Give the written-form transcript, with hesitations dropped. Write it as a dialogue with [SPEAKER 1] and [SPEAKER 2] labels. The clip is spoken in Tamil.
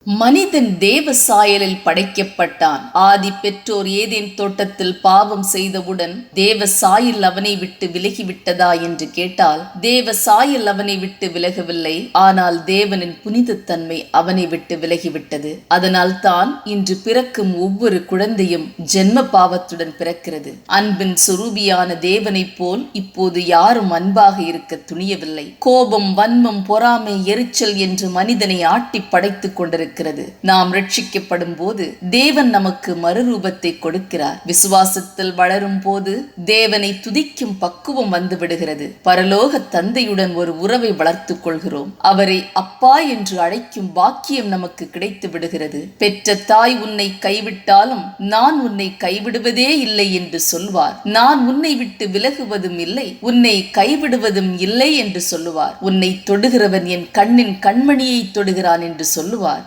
[SPEAKER 1] மனிதன் தேவ சாயலில் படைக்கப்பட்டான். ஆதி பெற்றோர் ஏதேன் தோட்டத்தில் பாவம் செய்தவுடன் தேவ சாயல் அவனை விட்டு விலகிவிட்டதா என்று கேட்டால், தேவ சாயல் அவனை விட்டு விலகவில்லை. ஆனால் தேவனின் புனிதத்தன்மை அவனை விட்டு விலகிவிட்டது. அதனால் தான் இன்று பிறக்கும் ஒவ்வொரு குழந்தையும் ஜென்ம பாவத்துடன் பிறக்கிறது. அன்பின் சுரூபியான தேவனைப் போல் இப்போது யாரும் அன்பாக இருக்க துணியவில்லை. கோபம், வன்மம், பொறாமை, எரிச்சல் என்று மனிதனை ஆட்டி படைத்துக் கொண்டிருக்கிறது. நாம் ரட்சிக்கப்படும் போது தேவன் நமக்கு மறுரூபத்தை கொடுக்கிறார். விசுவாசத்தில் வளரும் போது தேவனை துதிக்கும் பக்குவம் வந்து விடுகிறது. பரலோக தந்தையுடன் ஒரு உறவை வளர்த்துக் கொள்கிறோம். அவரை அப்பா என்று அழைக்கும் பாக்கியம் நமக்கு கிடைத்து விடுகிறது. பெற்ற தாய் உன்னை கைவிட்டாலும் நான் உன்னை கைவிடுவதே இல்லை என்று சொல்வார். நான் உன்னை விட்டு விலகுவதும் இல்லை, உன்னை கைவிடுவதும் இல்லை என்று சொல்லுவார். உன்னை தொடுகிறவன் என் கண்ணின் கண்மணியை தொடுகிறான் என்று சொல்லுவார்.